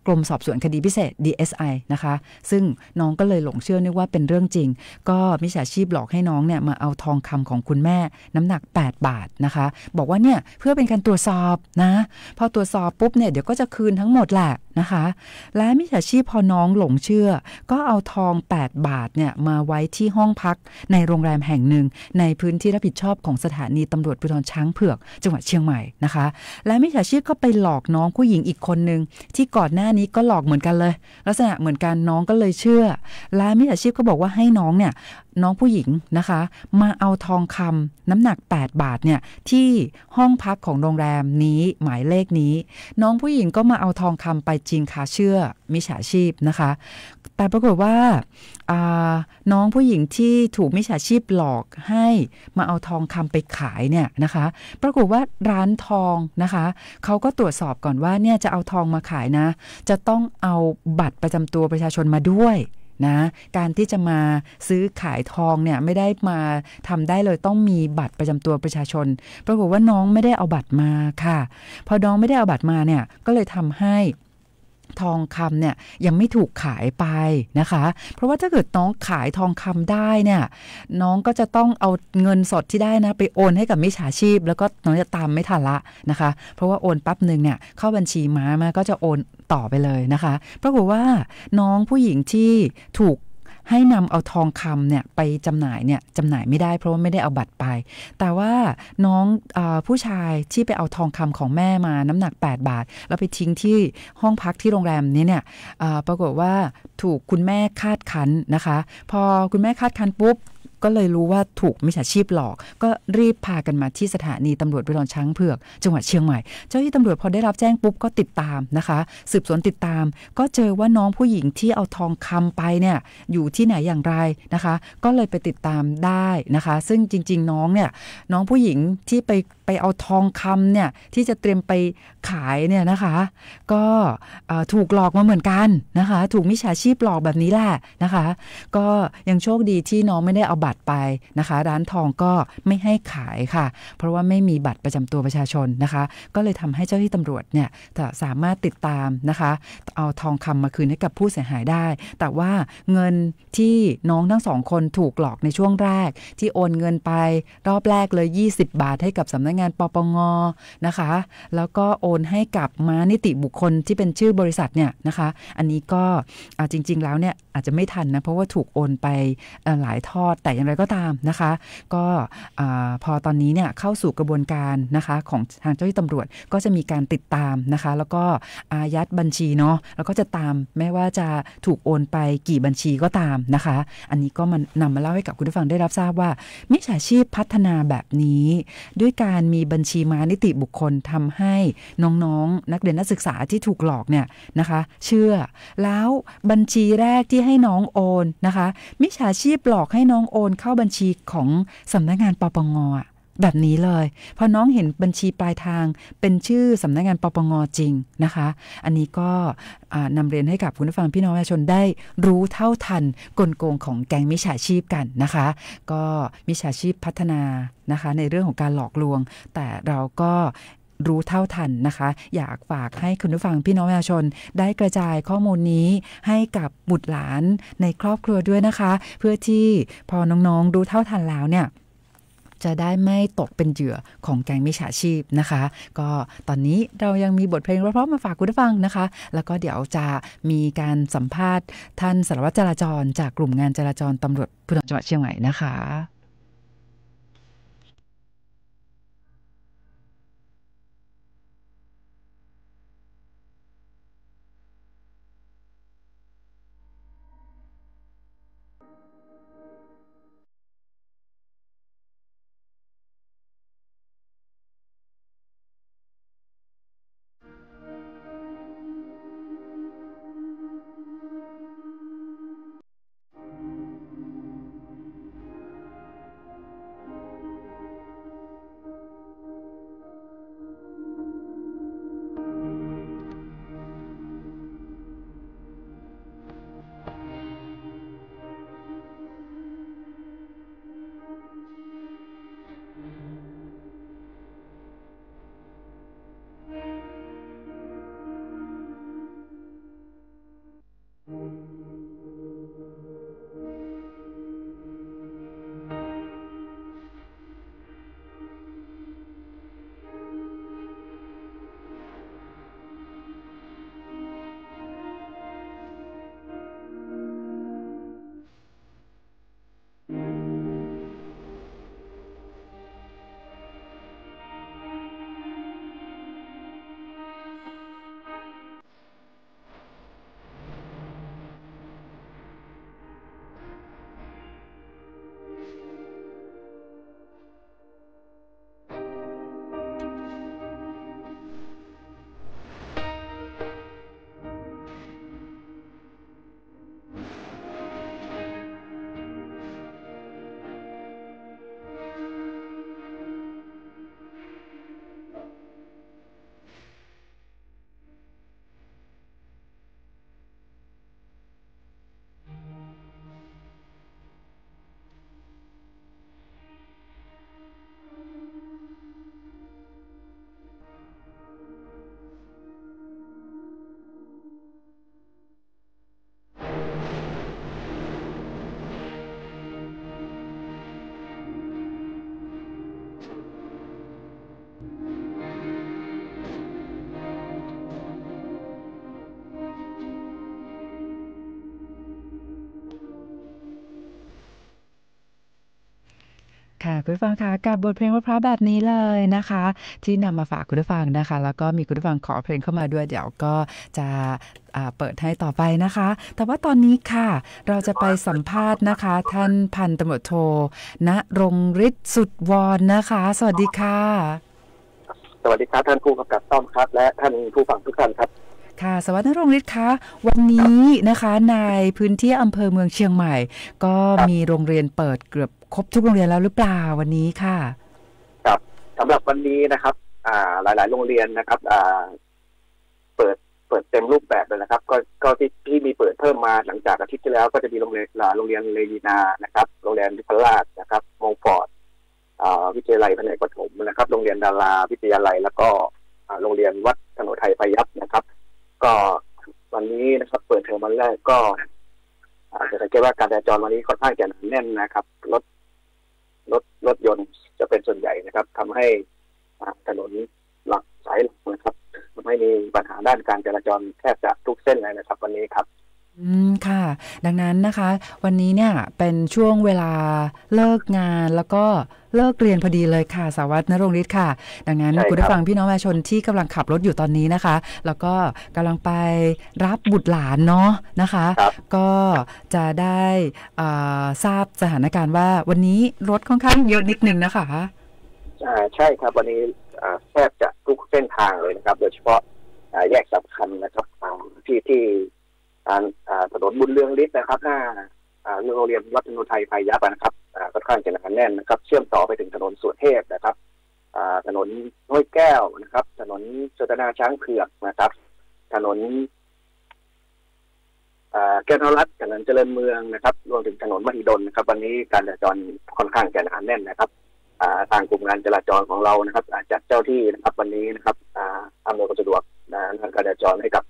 กรมสอบสวนคดีพิเศษ DSI นะคะซึ่งน้องก็เลยหลงเชื่อนึกว่าเป็นเรื่องจริงก็มิจฉาชีพหลอกให้น้องเนี่ยมาเอาทองคำของคุณแม่น้ำหนัก8 บาทนะคะบอกว่าเนี่ยเพื่อเป็นการตรวจสอบนะพอตรวจสอบปุ๊บเนี่ยเดี๋ยวก็จะคืนทั้งหมดแหละนะคะและมิจฉาชีพพอน้องหลงเชื่อก็เอาทอง8 บาทเนี่ยมาไว้ที่ห้องพักในโรงแรมแห่งหนึ่งในพื้นที่รับผิดชอบของสถานีตำรวจภูธรช้างเผือกจังหวัดเชียงใหม่นะคะและมิจฉาชีพก็ไปหลอกน้องผู้หญิงอีกคนนึงที่ก่อนหน้านี้ก็หลอกเหมือนกันเลยลักษณะเหมือนกันน้องก็เลยเชื่อและมิจฉาชีพก็บอกว่าให้น้องเนี่ยน้องผู้หญิงนะคะมาเอาทองคำน้ำหนัก8 บาทเนี่ยที่ห้องพักของโรงแรมนี้หมายเลขนี้น้องผู้หญิงก็มาเอาทองคำไปจริงค่ะเชื่อมิจฉาชีพนะคะแต่ปรากฏว่าน้องผู้หญิงที่ถูกมิจฉาชีพหลอกให้มาเอาทองคำไปขายเนี่ยนะคะปรากฏว่าร้านทองนะคะเขาก็ตรวจสอบก่อนว่าเนี่ยจะเอาทองมาขายนะจะต้องเอาบัตรประจำตัวประชาชนมาด้วยนะการที่จะมาซื้อขายทองเนี่ยไม่ได้มาทำได้เลยต้องมีบัตรประจำตัวประชาชนปรากฏว่าน้องไม่ได้เอาบัตรมาค่ะพอน้องไม่ได้เอาบัตรมาเนี่ยก็เลยทำให้ทองคำเนี่ยยังไม่ถูกขายไปนะคะเพราะว่าถ้าเกิดน้องขายทองคำได้เนี่ยน้องก็จะต้องเอาเงินสดที่ได้นะไปโอนให้กับมิจฉาชีพแล้วก็น้องจะตามไม่ทันละนะคะเพราะว่าโอนปั๊บนึงเนี่ยเข้าบัญชีม้ามาก็จะโอนต่อไปเลยนะคะปรากฏว่าน้องผู้หญิงที่ถูกให้นำเอาทองคำเนี่ยไปจำหน่ายเนี่ยจำหน่ายไม่ได้เพราะว่าไม่ได้เอาบัตรไปแต่ว่าน้องผู้ชายที่ไปเอาทองคำของแม่มาน้ำหนัก8 บาทแล้วไปทิ้งที่ห้องพักที่โรงแรมนี้เนี่ยปรากฏว่าถูกคุณแม่คาดคั้นนะคะพอคุณแม่คาดคั้นปุ๊บก็เลยรู้ว่าถูกมิจฉาชีพหลอกก็รีบพากันมาที่สถานีตำรวจภูธรช้างเผือกจังหวัดเชียงใหม่เจ้าหน้าที่ตำรวจพอได้รับแจ้งปุ๊บก็ติดตามนะคะสืบสวนติดตามก็เจอว่าน้องผู้หญิงที่เอาทองคำไปเนี่ยอยู่ที่ไหนอย่างไรนะคะก็เลยไปติดตามได้นะคะซึ่งจริงๆน้องเนี่ยน้องผู้หญิงที่ไปเอาทองคำเนี่ยที่จะเตรียมไปขายเนี่ยนะคะก็ถูกหลอกมาเหมือนกันนะคะถูกมิจฉาชีพหลอกแบบนี้แหละนะคะก็ยังโชคดีที่น้องไม่ได้เอาบัตรไปนะคะร้านทองก็ไม่ให้ขายค่ะเพราะว่าไม่มีบัตรประจำตัวประชาชนนะคะก็เลยทำให้เจ้าหน้าที่ตำรวจเนี่ยสามารถติดตามนะคะเอาทองคำมาคืนให้กับผู้เสียหายได้แต่ว่าเงินที่น้องทั้ง2 คนถูกหลอกในช่วงแรกที่โอนเงินไปรอบแรกเลย20 บาทให้กับสำนักงานปปงนะคะแล้วก็โอนให้กับม้านิติบุคคลที่เป็นชื่อบริษัทเนี่ยนะคะอันนี้ก็จริงๆแล้วเนี่ยอาจจะไม่ทันนะเพราะว่าถูกโอนไปหลายทอดแต่อย่างไรก็ตามนะคะก็พอตอนนี้เนี่ยเข้าสู่กระบวนการนะคะของทางเจ้าหน้าที่ตำรวจก็จะมีการติดตามนะคะแล้วก็อายัดบัญชีเนาะแล้วก็จะตามแม้ว่าจะถูกโอนไปกี่บัญชีก็ตามนะคะอันนี้ก็นำมาเล่าให้กับคุณผู้ฟังได้รับทราบว่ามิจฉาชีพพัฒนาแบบนี้ด้วยการมีบัญชีม้านิติบุคคลทำให้น้องๆนักเรียนนักศึกษาที่ถูกหลอกเนี่ยนะคะเชื่อแล้วบัญชีแรกที่ให้น้องโอนนะคะมิจฉาชีพหลอกให้น้องโอนเข้าบัญชีของสำนักงานปปง แบบนี้เลยพอน้องเห็นบัญชีปลายทางเป็นชื่อสำนักงานปปงจริงนะคะอันนี้ก็นำเรียนให้กับคุณผู้ฟังพี่น้องประชาชนได้รู้เท่าทันกลโกงของแก๊งมิจฉาชีพกันนะคะก็มิจฉาชีพพัฒนานะคะในเรื่องของการหลอกลวงแต่เราก็รู้เท่าทันนะคะอยากฝากให้คุณผู้ฟังพี่น้องประชาชนได้กระจายข้อมูลนี้ให้กับบุตรหลานในครอบครัวด้วยนะคะเพื่อที่พอน้องๆรู้เท่าทันแล้วเนี่ยจะได้ไม่ตกเป็นเหยื่อของแก๊งมิจฉาชีพนะคะก็ตอนนี้เรายังมีบทเพลงเพราะๆมาฝากคุณผู้ฟังนะคะแล้วก็เดี๋ยวจะมีการสัมภาษณ์ท่านสารวัตรจราจรจากกลุ่มงานจราจรตำรวจภูธรจังหวัดเชียงใหม่นะคะค่ะคุณผู้ฟังคะกับบทเพลงเพราะๆแบบนี้เลยนะคะที่นำมาฝากคุณผู้ฟังนะคะแล้วก็มีคุณผู้ฟังขอเพลงเข้ามาด้วยเดี๋ยวก็จะเปิดให้ต่อไปนะคะแต่ว่าตอนนี้ค่ะเราจะไปสัมภาษณ์นะคะท่านพันตำรวจโทณรงค์ฤทธิ์สุดวรนะคะสวัสดีค่ะสวัสดีครับท่านผู้กำกับต้อมครับและท่านผู้ฟังทุกท่านครับค่ะสวัสดีณรงค์ฤทธิ์คะวันนี้นะคะในพื้นที่อำเภอเมืองเชียงใหม่ก็มีโรงเรียนเปิดเกือบครบทุกโรงเรียนแล้วหรือเปล่าวันนี้ค่ะครับสำหรับวันนี้นะครับหลายๆโรงเรียนนะครับเปิดเต็มรูปแบบเลยนะครับก็ที่มีเปิดเพิ่มมาหลังจากอาทิตย์ที่แล้วก็จะมีโรงเรียนเลยีนานะครับโรงเรียนวิพราชนะครับมงฟอร์ดวิทยาลัยแผนกประถมนะครับโรงเรียนดาราวิทยาลัยแล้วก็โรงเรียนวัดถนนไทยพยัพนะครับก็วันนี้นะครับเปิดเทอมวันแรกก็จะสังเกตว่าการจราจรวันนี้ค่อนข้างจะหนาแน่นนะครับรถยนต์จะเป็นส่วนใหญ่นะครับทำให้ถนนหลักสายหลักนะครับไม่มีปัญหาด้านการจราจรแทบจะทุกเส้นเลยนะครับวันนี้ครับค่ะดังนั้นนะคะวันนี้เนี่ยเป็นช่วงเวลาเลิกงานแล้วก็เลิกเรียนพอดีเลยค่ะสารวัตรณรงค์ฤทธิ์ค่ะดังนั้นคุณผู้ฟังพี่น้องประชาชนที่กำลังขับรถอยู่ตอนนี้นะคะแล้วก็กำลังไปรับบุตรหลานเนาะนะคะก็จะได้ทราบสถานการณ์ว่าวันนี้รถค่อนข้างเยอะนิดนึงนะคะใช่ครับวันนี้แทบจะทุกเส้นทางเลยนะครับโดยเฉพาะแยกสำคัญนะครับที่ถนนบุญเรืองฤทธิ์นะครับหน้าโรงเรียนวัดถนนไทยพยัพนะครับ ค่อนข้างจะหนาแน่นนะครับเชื่อมต่อไปถึงถนนสุเทพนะครับถนนห้วยแก้วนะครับถนนโชตนาช้างเผือกนะครับถนนแก้วนรัตน์ถนนเจริญเมืองนะครับรวมถึงถนนมหิดลนะครับวันนี้การจราจรค่อนข้างจะหนาแน่นนะครับทางกลุ่มงานจราจรของเรานะครับจัดเจ้าที่นะครับวันนี้นะครับอำนวยความสะดวกทางการจราจรให้กับ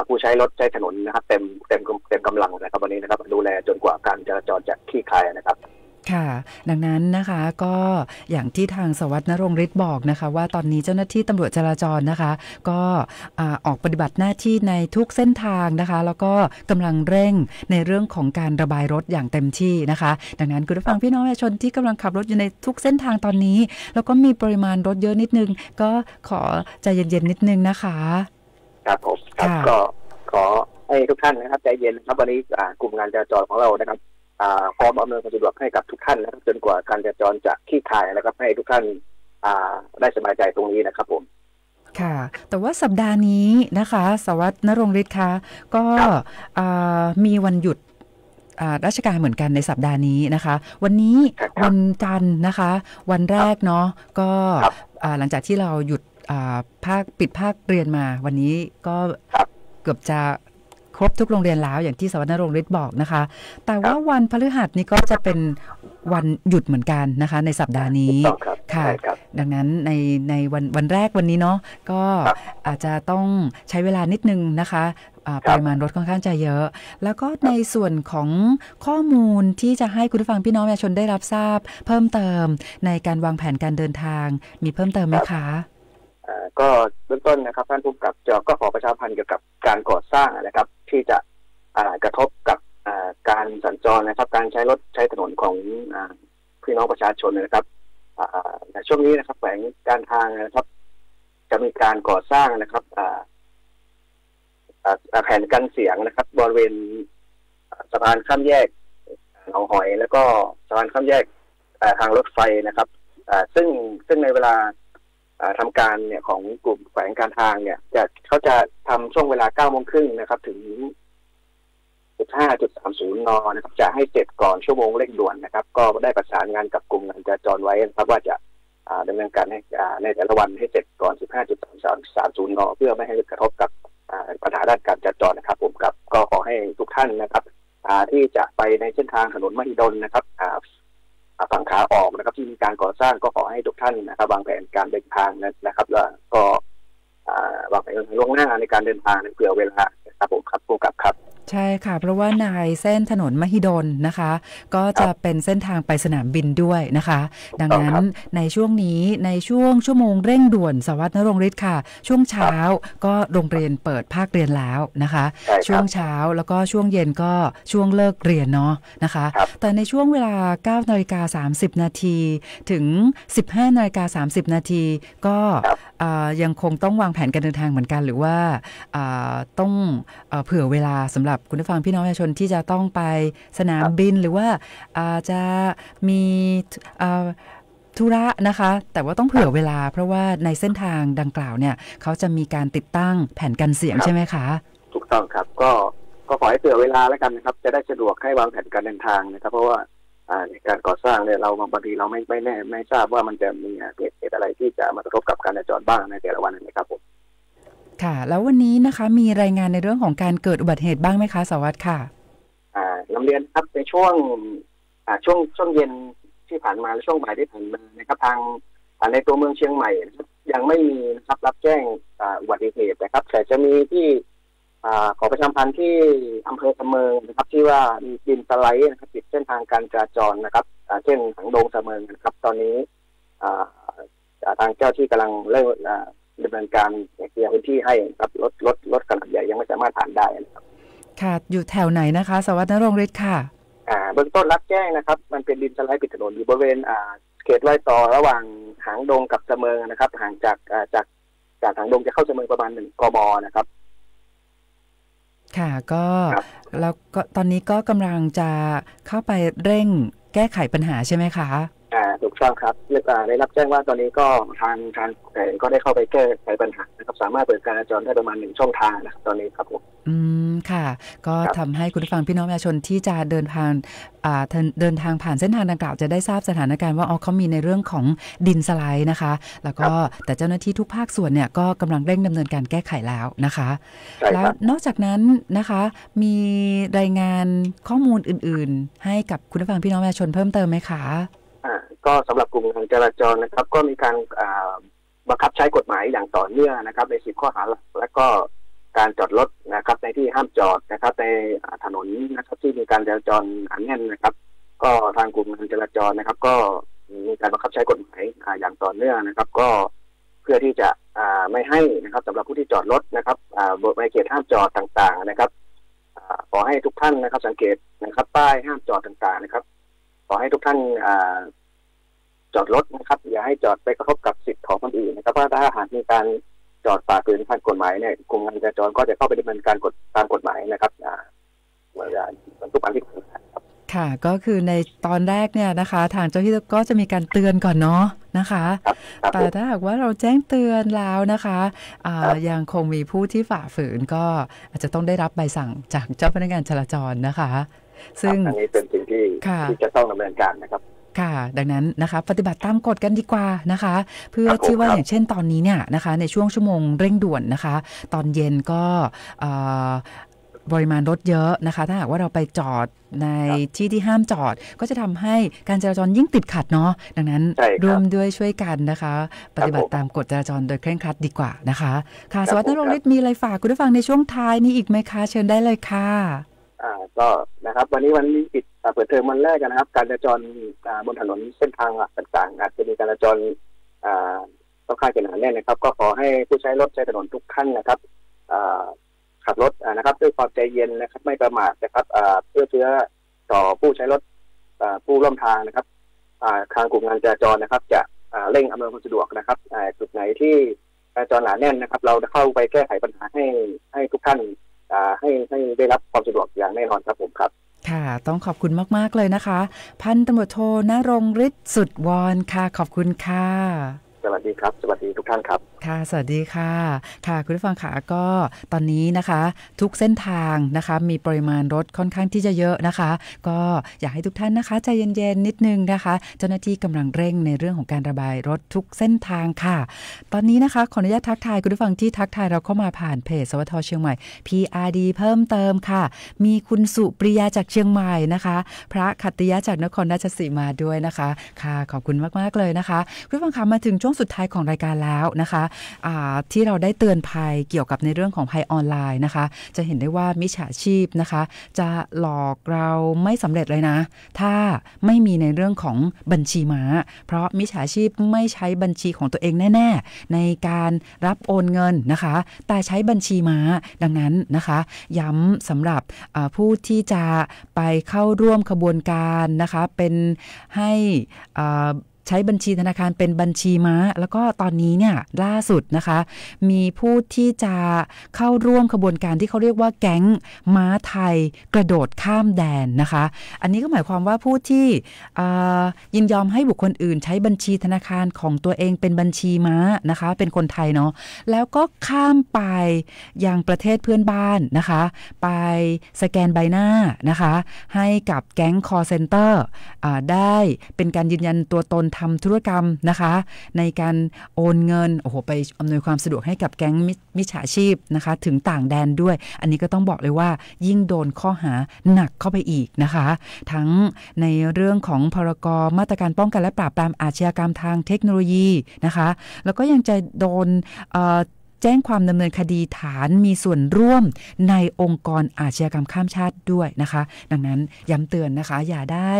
ผู้ใช้รถใช้ถนนนะครับเต็มกำลังนะครับวันนี้นะครับดูแลจนกว่าการจราจรจะคลี่คลายนะครับค่ะดังนั้นนะคะก็อย่างที่ทางสวัสดิ์ณรงค์ฤทธิ์บอกนะคะว่าตอนนี้เจ้าหน้าที่ตำรวจจราจรนะคะก็ออกปฏิบัติหน้าที่ในทุกเส้นทางนะคะแล้วก็กำลังเร่งในเรื่องของการระบายรถอย่างเต็มที่นะคะดังนั้นคุณผู้ฟังพี่น้องประชาชนที่กำลังขับรถอยู่ในทุกเส้นทางตอนนี้แล้วก็มีปริมาณรถเยอะนิดนึงก็ขอใจเย็นๆนิดนึงนะคะครับผมครับก็ขอให้ทุกท่านนะครับใจเย็นครับวันนี้กลุ่มงานจราจรของเรานะครับพร้อมอำนวยความสะดวกให้กับทุกท่านนะครับจนกว่าการจราจรจะคลี่คลายนะครับให้ทุกท่านได้สบายใจตรงนี้นะครับผมค่ะแต่ว่าสัปดาห์นี้นะคะสวัสดิ์ณรงค์ฤทธิ์คะก็มีวันหยุดราชการเหมือนกันในสัปดาห์นี้นะคะวันนี้วันจันทร์นะคะวันแรกเนาะก็หลังจากที่เราหยุดปิดภาคเรียนมาวันนี้ก็เกือบจะครบทุกโรงเรียนแล้วอย่างที่สวัสดิ์ณรงค์ฤทธิ์บอกนะคะแต่ว่าวันพฤหัสนี้ก็จะเป็นวันหยุดเหมือนกันนะคะในสัปดาห์นี้ค่ะดังนั้นในวันแรกวันนี้เนาะก็อาจจะต้องใช้เวลานิดนึงนะคะปริมาณรถค่อนข้างจะเยอะแล้วก็ในส่วนของข้อมูลที่จะให้คุณผู้ฟังพี่น้องประชาชนได้รับทราบเพิ่มเติมในการวางแผนการเดินทางมีเพิ่มเติมไหมคะก็เบื้องต้นนะครับท่านผู้กำกับก็ขอประชาสัมพันธ์เกี่ยวกับการก่อสร้างนะครับที่จะกระทบกับการสัญจรนะครับการใช้รถใช้ถนนของพี่น้องประชาชนนะครับในช่วงนี้นะครับแขวงการทางนะครับจะมีการก่อสร้างนะครับแผ่นกันเสียงนะครับบริเวณสะพานข้ามแยกหนองหอยแล้วก็สะพานข้ามแยกทางรถไฟนะครับซึ่งในเวลาทำการเนี่ยของกลุ่มแขวงการทางเนี่ยเขาจะทำช่วงเวลา 9:30 น.นะครับถึง 15:30 น.นะครับจะให้เสร็จก่อนชั่วโมงเร่งด่วนนะครับก็ได้ประสานงานกับกลุ่มงานจราจรไว้นะครับว่าจะดำเนินการให้ในแต่ละวันให้เสร็จก่อน 15:30 น.เพื่อไม่ให้กระทบกับปัญหาด้านการจราจรนะครับผมครับก็ขอให้ทุกท่านนะครับที่จะไปในเส้นทางถนนมหิดลนะครับฝั่งขาออกนะครับที่มีการก่อสร้างก็ขอให้ทุกท่านนะครับวางแผนการเดินทางนะครับแล้วก็วางแผนล่วงหน้าในการเดินทางเผื่อเวลาครับผมครับผู้กับครับใช่ค่ะเพราะว่าในเส้นถนนมหิดลนะคะก็จะเป็นเส้นทางไปสนามบินด้วยนะคะดังนั้นในช่วงนี้ในช่วงชั่วโมงเร่งด่วนสวัสดิ์ณรงค์ฤทธิ์ค่ะช่วงเช้าก็โรงเรียนเปิดภาคเรียนแล้วนะคะช่วงเช้าแล้วก็ช่วงเย็นก็ช่วงเลิกเรียนเนาะนะคะแต่ในช่วงเวลา 9:30 น.ถึง 15:30 น.ก็ยังคงต้องวางแผนการเดินทางเหมือนกันหรือว่าต้องเผื่อเวลาสำหรับคุณผู้ฟังพี่น้องประชาชนที่จะต้องไปสนามบินหรือว่าจะมีธุระนะคะแต่ว่าต้องเผื่อเวลาเพราะว่าในเส้นทางดังกล่าวเนี่ยเขาจะมีการติดตั้งแผ่นกันเสียงใช่ไหมคะถูกต้องครับก็ขอให้เผื่อเวลาแล้วกันนะครับจะได้สะดวกให้วางแผนการเดินทางนะครับเพราะว่าในการก่อสร้างเนี่ยเราบางทีเราไม่ทราบว่ามันจะมีเหตุอะไรที่จะมากระทบกับการจราจรบ้างในแต่ละวันนะครับผมค่ะแล้ววันนี้นะคะมีรายงานในเรื่องของการเกิดอุบัติเหตุบ้างไหมคะสวัสดิ์ค่ะนำเรียนครับในช่วงเย็นที่ผ่านมาและช่วงบ่ายที่ผ่านมานะครับทางในตัวเมืองเชียงใหม่ยังไม่มีนะครับรับแจ้งอุบัติเหตุนะครับแต่จะมีที่ขอประชาสัมพันธ์ที่อำเภอเสมิงนะครับที่ว่ามีดินสไลด์นะครับปิดเส้นทางการจราจรนะครับเช่นหางดงเสมิงนะครับตอนนี้ทางเจ้าที่กำลังเริ่มดำเนินการเคลียร์พื้นที่ให้ครับรถขนาดใหญ่ยังไม่สามารถผ่านได้นะครับค่ะอยู่แถวไหนนะคะสวัสดิ์ณรงค์ฤทธิ์ค่ะเบื้องต้นรับแจ้งนะครับมันเป็นดินสไลด์ปิดถนนอยู่บริเวณเขตรอยต่อระหว่างหางดงกับเสมิงนะครับห่างจากหางดงจะเข้าเสมิงประมาณ1 กม.นะครับค่ะก็แล้วก็ตอนนี้ก็กำลังจะเข้าไปเร่งแก้ไขปัญหาใช่ไหมคะถูก ต้องครับได้รับแจ้งว่าตอนนี้ก็ทางแผนก็ได้เข้าไปแก้ไขปัญหานะครับสามารถเปิดการจราจรได้ประมาณ1ช่องทางนะครับตอนนี้ครับผมค่ะก็ทำให้คุณผู้ฟังพี่น้องประชาชนที่จะเดินทางผ่านเส้นทางดังกล่าวจะได้ทราบสถานการณ์ว่าเขามีในเรื่องของดินสไลด์นะคะแล้วก็แต่เจ้าหน้าที่ทุกภาคส่วนเนี่ยก็กำลังเร่งดำเนินการแก้ไขแล้วนะคะแล้วนอกจากนั้นนะคะมีรายงานข้อมูลอื่นๆให้กับคุณผู้ฟังพี่น้องประชาชนเพิ่มเติมไหมคะก็สำหรับกลุ่มงานจราจรนะครับก็มีการบังคับใช้กฎหมายอย่างต่อเนื่องนะครับใน10ข้อหาหลักและก็การจอดรถนะครับในที่ห้ามจอดนะครับในถนนนะครับที่มีการจราจรหนาแน่นนะครับก็ทางกลุ่มงานจราจรนะครับก็มีการบังคับใช้กฎหมายอย่างต่อเนื่องนะครับก็เพื่อที่จะไม่ให้นะครับสำหรับผู้ที่จอดรถนะครับในเขตห้ามจอดต่างๆนะครับขอให้ทุกท่านนะครับสังเกตนะครับป้ายห้ามจอดต่างๆนะครับขอให้ทุกท่านจอดรถนะครับอย่าให้จอดไปกระทบกับสิทธิของคนอื่นนะครับเพราะถ้าหากมีการจอดฝ่าฝืนกฎหมายเนี่ยกรมการจราจรก็จะเข้าไปดำเนินการตามกฎหมายนะครับเหมือนทุกอันที่ผ่านครับค่ะก็คือในตอนแรกเนี่ยนะคะทางเจ้าหน้าที่ก็จะมีการเตือนก่อนเนาะนะคะแต่ถ้าหากว่าเราแจ้งเตือนแล้วนะคะยังคงมีผู้ที่ฝ่าฝืนก็อาจจะต้องได้รับใบสั่งจากเจ้าพนักงานจราจรนะคะซึ่งอันนี้เป็นสิ่งที่จะต้องดำเนินการนะครับค่ะดังนั้นนะคะปฏิบัติตามกฎกันดีกว่านะคะเพื่อที่ว่าอย่างเช่นตอนนี้เนี่ยนะคะในช่วงชั่วโมงเร่งด่วนนะคะตอนเย็นก็ปริมาณรถเยอะนะคะถ้าหากว่าเราไปจอดในที่ห้ามจอดก็จะทำให้การจราจรยิ่งติดขัดเนาะดังนั้นร่วมด้วยช่วยกันนะคะปฏิบัติตามกฎจราจรโดยเคร่งครัดดีกว่านะคะค่ะสวัสดิ์นรงค์ฤทธิ์มีอะไรฝากคุณผู้ฟังในช่วงท้ายนี้อีกไหมคะเชิญได้เลยค่ะก็นะครับวันนี้ปิดเปิดเทอมวันแรกนะครับการจราจรบนถนนเส้นทางต่างๆอาจจะมีการจราจรต้องค่อนข้างหนาแน่นนะครับก็ขอให้ผู้ใช้รถใช้ถนนทุกท่านนะครับขับรถนะครับด้วยความใจเย็นนะครับไม่ประมาทนะครับเพื่อต่อผู้ใช้รถผู้ร่วมทางนะครับทางกลุ่มงานจราจรนะครับจะเร่งอำนวยความสะดวกนะครับจุดไหนที่จราจรหนาแน่นนะครับเราจะเข้าไปแก้ไขปัญหาให้ทุกท่านให้ได้รับความสะดวกอย่างแน่นอนครับผมครับค่ะต้องขอบคุณมากๆเลยนะคะพันตำรวจโทณรงค์ฤทธิ์สุดวรค่ะขอบคุณค่ะสวัสดีครับสวัสดีทุกท่านครับค่ะสวัสดีค่ะค่ะคุณผู้ฟังค่ะก็ตอนนี้นะคะทุกเส้นทางนะคะมีปริมาณรถค่อนข้างที่จะเยอะนะคะก็อยากให้ทุกท่านนะคะใจเย็นๆนิดนึงนะคะเจ้าหน้าที่กำลังเร่งในเรื่องของการระบายรถทุกเส้นทางค่ะตอนนี้นะคะขออนุญาตทักทายคุณผู้ฟังที่ทักทายเราเข้ามาผ่านเพจสวท.เชียงใหม่ PRD เพิ่มเติมค่ะมีคุณสุปริยาจากเชียงใหม่นะคะพระขัตติยะจากนครราชสีมาด้วยนะคะค่ะขอบคุณมากๆเลยนะคะคุณผู้ฟังค่ะมาถึงช่วงสุดท้ายของรายการแล้วนะคะที่เราได้เตือนภัยเกี่ยวกับในเรื่องของภัยออนไลน์นะคะจะเห็นได้ว่ามิจฉาชีพนะคะจะหลอกเราไม่สำเร็จเลยนะถ้าไม่มีในเรื่องของบัญชีม้าเพราะมิจฉาชีพไม่ใช้บัญชีของตัวเองแน่ๆในการรับโอนเงินนะคะแต่ใช้บัญชีม้าดังนั้นนะคะย้ำสำหรับผู้ที่จะไปเข้าร่วมขบวนการนะคะเป็นให้ใช้บัญชีธนาคารเป็นบัญชีม้าแล้วก็ตอนนี้เนี่ยล่าสุดนะคะมีผู้ที่จะเข้าร่วมขบวนการที่เขาเรียกว่าแก๊งม้าไทยกระโดดข้ามแดนนะคะอันนี้ก็หมายความว่าผู้ที่ยินยอมให้บุคคลอื่นใช้บัญชีธนาคารของตัวเองเป็นบัญชีม้านะคะเป็นคนไทยเนาะแล้วก็ข้ามไปยังประเทศเพื่อนบ้านนะคะไปสแกนใบหน้านะคะให้กับแก๊ง call center ได้เป็นการยืนยันตัวตนทำธุรกรรมนะคะในการโอนเงินไปอำนวยความสะดวกให้กับแก๊งมิจฉาชีพนะคะถึงต่างแดนด้วยอันนี้ก็ต้องบอกเลยว่ายิ่งโดนข้อหาหนักเข้าไปอีกนะคะทั้งในเรื่องของพรก.มาตรการป้องกันและปราบปรามอาชญากรรมทางเทคโนโลยีนะคะแล้วก็ยังจะโดนแจ้งความดำเนินคดีฐานมีส่วนร่วมในองค์กรอาชญากรรมข้ามชาติด้วยนะคะดังนั้นย้ำเตือนนะคะอย่าได้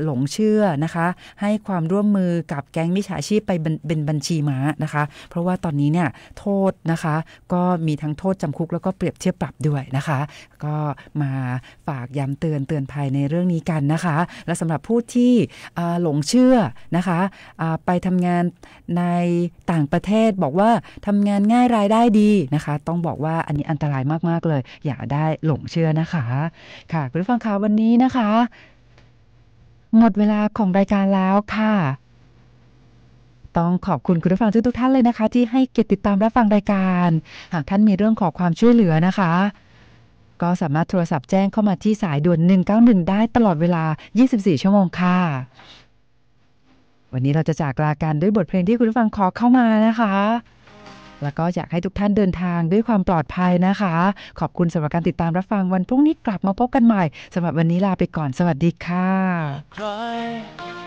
หลงเชื่อนะคะให้ความร่วมมือกับแก๊งมิจฉาชีพไปเป็นบัญชีม้านะคะเพราะว่าตอนนี้เนี่ยโทษนะคะก็มีทั้งโทษจำคุกแล้วก็เปรียบเทียบปรับด้วยนะคะก็มาฝากย้ำเตือนภัยในเรื่องนี้กันนะคะและสำหรับผู้ที่หลงเชื่อนะคะไปทำงานในต่างประเทศบอกว่าทำงานง่ายรายได้ดีนะคะต้องบอกว่าอันนี้อันตรายมากๆเลยอย่าได้หลงเชื่อนะคะค่ะคุณผู้ฟังคะวันนี้นะคะหมดเวลาของรายการแล้วค่ะ ต้องขอบคุณคุณผู้ฟังทุกท่านเลยนะคะที่ให้เกียรติติดตามรับฟังรายการหากท่านมีเรื่องขอความช่วยเหลือนะคะก็สามารถโทรศัพท์แจ้งเข้ามาที่สายด่วน191ได้ตลอดเวลา24ชั่วโมงค่ะวันนี้เราจะจากลากันด้วยบทเพลงที่คุณผู้ฟังขอเข้ามานะคะแล้วก็อยากให้ทุกท่านเดินทางด้วยความปลอดภัยนะคะขอบคุณสำหรับการติดตามรับฟังวันพรุ่งนี้กลับมาพบกันใหม่สำหรับวันนี้ลาไปก่อนสวัสดีค่ะ